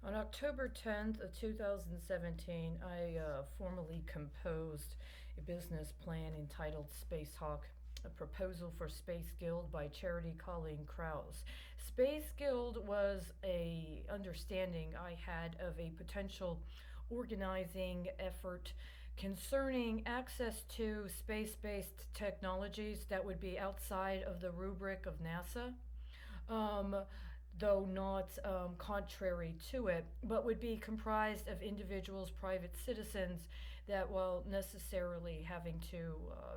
On October 10th of 2017, I formally composed a business plan entitled Space Hawk, a proposal for Space Guild by Charity Colleen Krause. Space Guild was a understanding I had of a potential organizing effort concerning access to space-based technologies that would be outside of the rubric of NASA. Um, though not contrary to it, but would be comprised of individuals, private citizens, that while necessarily having to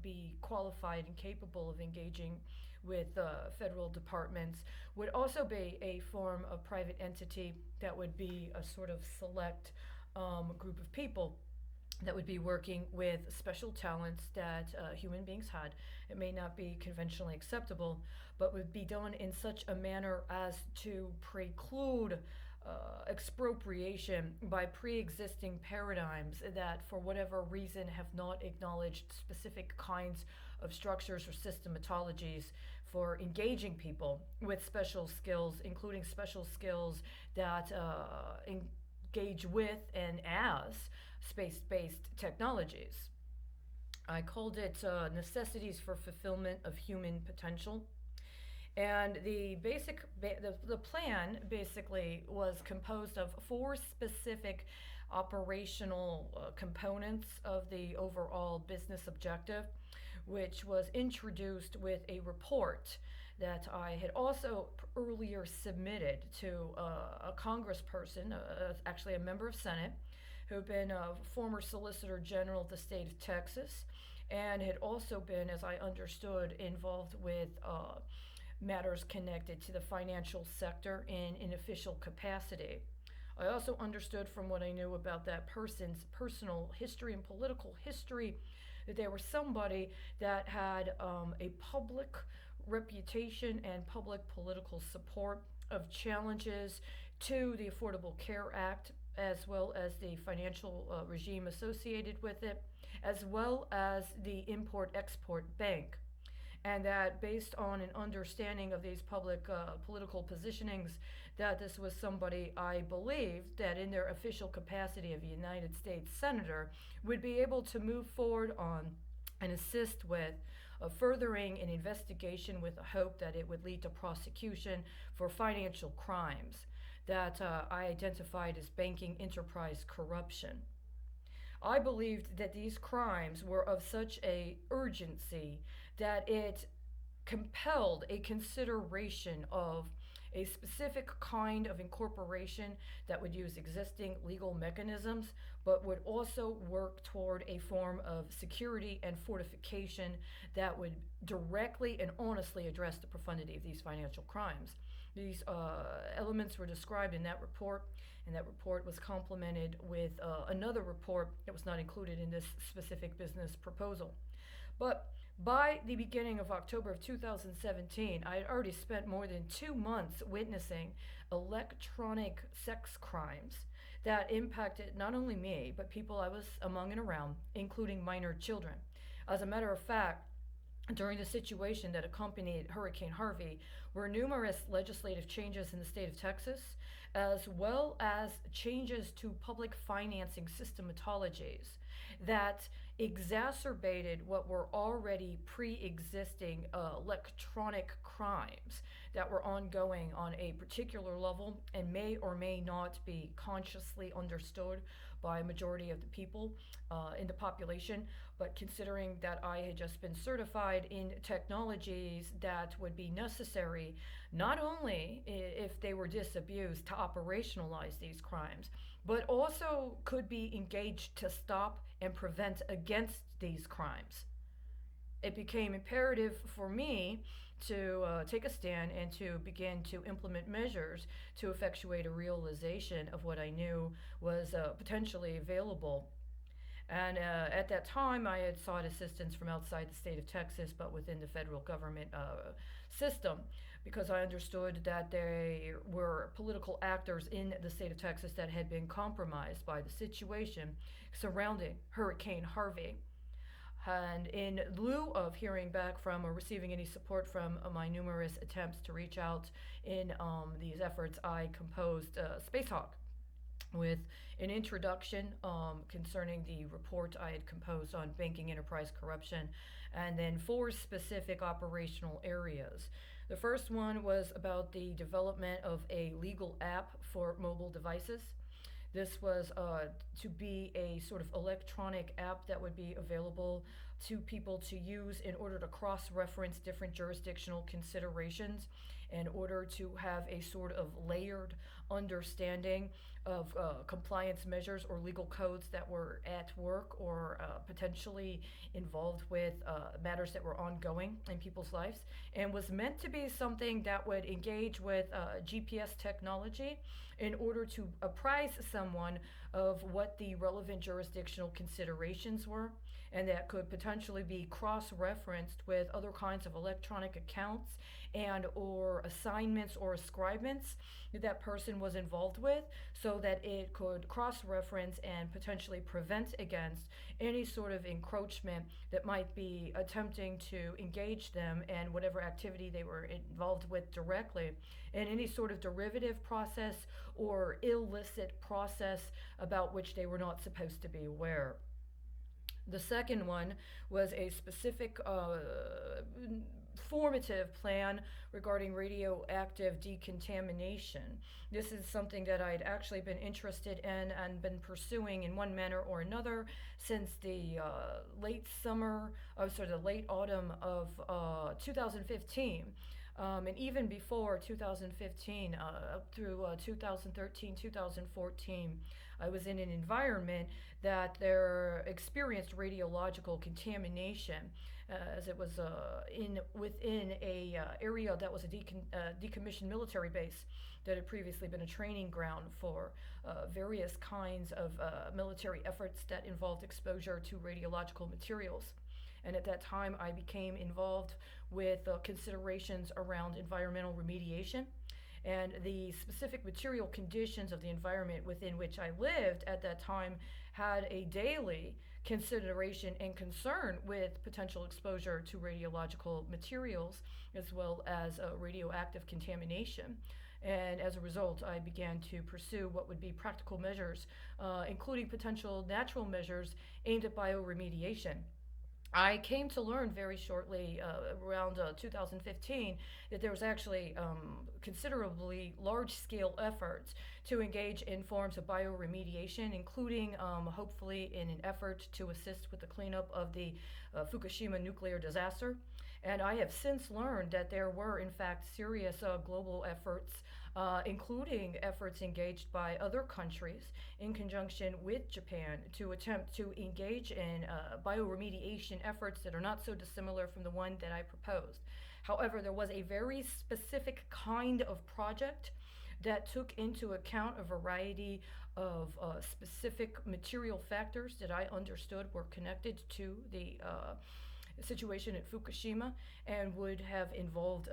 be qualified and capable of engaging with federal departments, would also be a form of private entity that would be a sort of select group of people that would be working with special talents that human beings had. It may not be conventionally acceptable, but would be done in such a manner as to preclude expropriation by pre existing paradigms that, for whatever reason, have not acknowledged specific kinds of structures or systematologies for engaging people with special skills, including special skills that engage with and as space based technologies. I called it Necessities for Fulfillment of Human Potential. And the plan basically was composed of four specific operational components of the overall business objective, which was introduced with a report that I had also earlier submitted to a congressperson, actually a member of Senate, who had been a former Solicitor General of the state of Texas, and had also been, as I understood, involved with matters connected to the financial sector in an official capacity. I also understood from what I knew about that person's personal history and political history that they were somebody that had a public reputation and public political support of challenges to the Affordable Care Act, as well as the financial regime associated with it, as well as the Import Export Bank. And that, based on an understanding of these public political positionings, that this was somebody I believed that in their official capacity of a United States Senator would be able to move forward on and assist with furthering an investigation with a hope that it would lead to prosecution for financial crimes that I identified as banking enterprise corruption. I believed that these crimes were of such a urgency that it compelled a consideration of a specific kind of incorporation that would use existing legal mechanisms, but would also work toward a form of security and fortification that would directly and honestly address the profundity of these financial crimes. These elements were described in that report, and that report was complemented with another report that was not included in this specific business proposal. But by the beginning of October of 2017, I had already spent more than 2 months witnessing electronic sex crimes that impacted not only me, but people I was among and around, including minor children. As a matter of fact, during the situation that accompanied Hurricane Harvey were numerous legislative changes in the state of Texas, as well as changes to public financing systematologies that exacerbated what were already pre existing electronic crimes that were ongoing on a particular level and may or may not be consciously understood by a majority of the people in the population. But considering that I had just been certified in technologies that would be necessary not only if they were disabused to operationalize these crimes, but also could be engaged to stop and prevent against these crimes, it became imperative for me to take a stand and to begin to implement measures to effectuate a realization of what I knew was potentially available. And at that time, I had sought assistance from outside the state of Texas, but within the federal government system, because I understood that there were political actors in the state of Texas that had been compromised by the situation surrounding Hurricane Harvey. And in lieu of hearing back from or receiving any support from my numerous attempts to reach out in these efforts, I composed Space Hawk. with an introduction concerning the report I had composed on banking enterprise corruption, and then four specific operational areas. The first one was about the development of a legal app for mobile devices. This was to be a sort of electronic app that would be available to people to use in order to cross reference different jurisdictional considerations, in order to have a sort of layered understanding of compliance measures or legal codes that were at work or potentially involved with matters that were ongoing in people's lives, and was meant to be something that would engage with GPS technology in order to apprise someone of what the relevant jurisdictional considerations were, and that could potentially be cross-referenced with other kinds of electronic accounts and or assignments or ascribements that that person was involved with, so that it could cross-reference and potentially prevent against any sort of encroachment that might be attempting to engage them in whatever activity they were involved with directly, in any sort of derivative process or illicit process about which they were not supposed to be aware. The second one was a specific formative plan regarding radioactive decontamination. This is something that I'd actually been interested in and been pursuing in one manner or another since the the late autumn of 2015. And even before 2015, up through 2013, 2014, I was in an environment that there experienced radiological contamination, as it was within a area that was a decommissioned military base that had previously been a training ground for various kinds of military efforts that involved exposure to radiological materials. And at that time, I became involved with considerations around environmental remediation, and the specific material conditions of the environment within which I lived at that time had a daily consideration and concern with potential exposure to radiological materials as well as radioactive contamination. And as a result, I began to pursue what would be practical measures, including potential natural measures aimed at bioremediation. I came to learn very shortly, around 2015, that there was actually considerably large-scale efforts to engage in forms of bioremediation, including hopefully in an effort to assist with the cleanup of the Fukushima nuclear disaster. And I have since learned that there were, in fact, serious global efforts, including efforts engaged by other countries in conjunction with Japan to attempt to engage in bioremediation efforts that are not so dissimilar from the one that I proposed. However, there was a very specific kind of project that took into account a variety of specific material factors that I understood were connected to the situation at Fukushima, and would have involved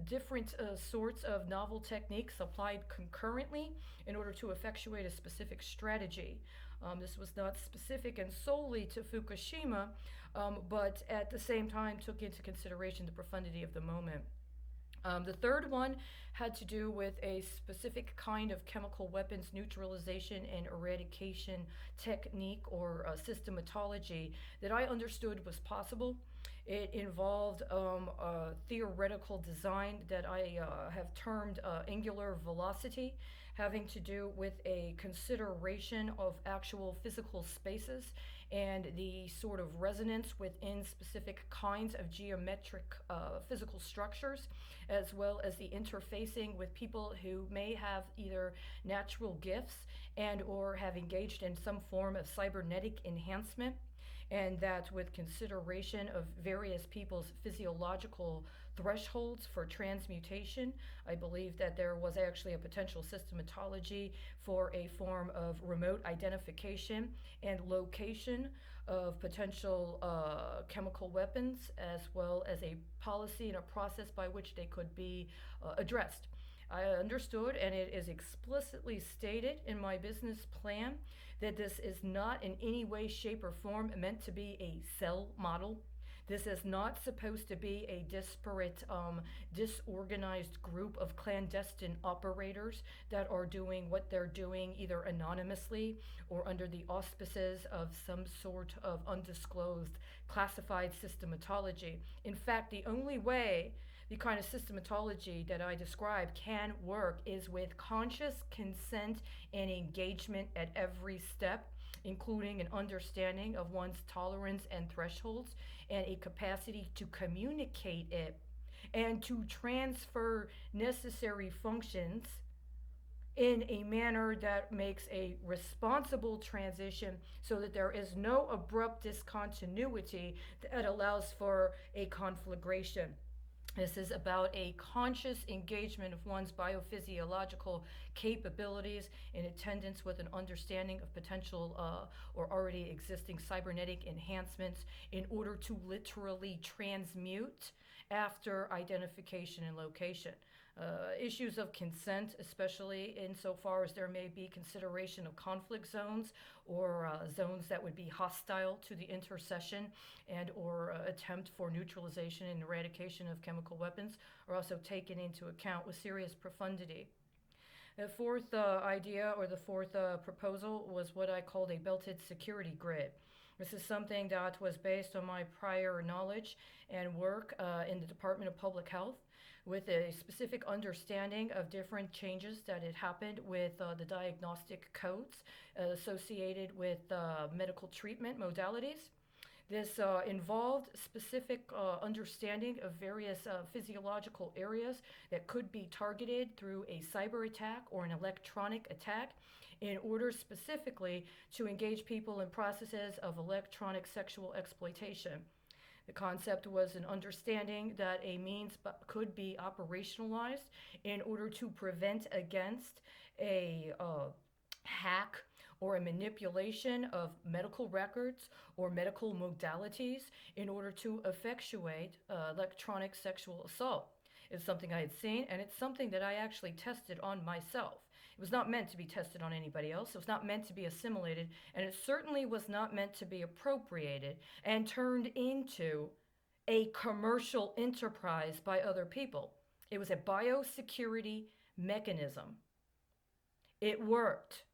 different sorts of novel techniques applied concurrently in order to effectuate a specific strategy. This was not specific and solely to Fukushima, but at the same time took into consideration the profundity of the moment. The third one had to do with a specific kind of chemical weapons neutralization and eradication technique or systematology that I understood was possible. It involved a theoretical design that I have termed angular velocity, having to do with a consideration of actual physical spaces and the sort of resonance within specific kinds of geometric physical structures, as well as the interfacing with people who may have either natural gifts and or have engaged in some form of cybernetic enhancement, and that with consideration of various people's physiological thresholds for transmutation, I believe that there was actually a potential systematology for a form of remote identification and location of potential chemical weapons, as well as a policy and a process by which they could be addressed. I understood, and it is explicitly stated in my business plan, that this is not in any way, shape, or form meant to be a cell model. This is not supposed to be a disparate, disorganized group of clandestine operators that are doing what they're doing either anonymously or under the auspices of some sort of undisclosed classified systematology. In fact, the only way the kind of systematology that I describe can work is with conscious consent and engagement at every step, including an understanding of one's tolerance and thresholds and a capacity to communicate it and to transfer necessary functions in a manner that makes a responsible transition so that there is no abrupt discontinuity that allows for a conflagration. This is about a conscious engagement of one's biophysiological capabilities in attendance with an understanding of potential or already existing cybernetic enhancements in order to literally transmute after identification and location. Issues of consent, especially insofar as there may be consideration of conflict zones or zones that would be hostile to the intercession and or attempt for neutralization and eradication of chemical weapons, are also taken into account with serious profundity. The fourth idea or the fourth proposal was what I called a belted security grid. This is something that was based on my prior knowledge and work in the Department of Public Health, with a specific understanding of different changes that had happened with the diagnostic codes associated with medical treatment modalities. This involved specific understanding of various physiological areas that could be targeted through a cyber attack or an electronic attack in order specifically to engage people in processes of electronic sexual exploitation. The concept was an understanding that a means could be operationalized in order to prevent against a hack or a manipulation of medical records or medical modalities in order to effectuate electronic sexual assault. It's something I had seen, and it's something that I actually tested on myself. It was not meant to be tested on anybody else. It was not meant to be assimilated, and it certainly was not meant to be appropriated and turned into a commercial enterprise by other people. It was a biosecurity mechanism. It worked,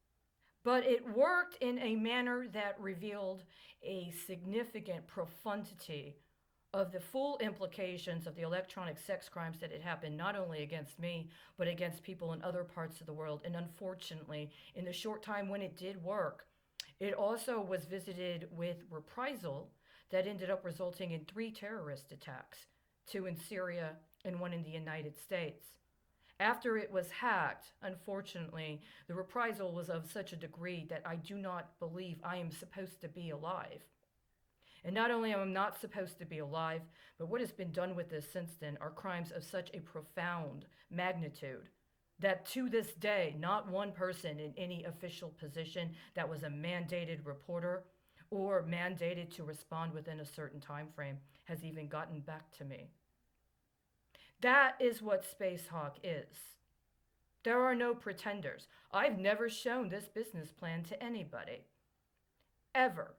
but it worked in a manner that revealed a significant profundity of the full implications of the electronic sex crimes that had happened not only against me, but against people in other parts of the world. And unfortunately, in the short time when it did work, it also was visited with reprisal that ended up resulting in 3 terrorist attacks, 2 in Syria and 1 in the United States. After it was hacked, unfortunately, the reprisal was of such a degree that I do not believe I am supposed to be alive. And not only am I not supposed to be alive, but what has been done with this since then are crimes of such a profound magnitude that to this day, not one person in any official position that was a mandated reporter or mandated to respond within a certain time frame has even gotten back to me. That is what Space Hawk is. There are no pretenders. I've never shown this business plan to anybody. Ever.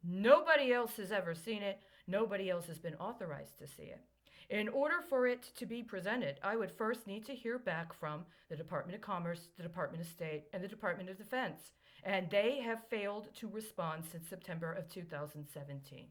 Nobody else has ever seen it. Nobody else has been authorized to see it. In order for it to be presented, I would first need to hear back from the Department of Commerce, the Department of State, and the Department of Defense. And they have failed to respond since September of 2017.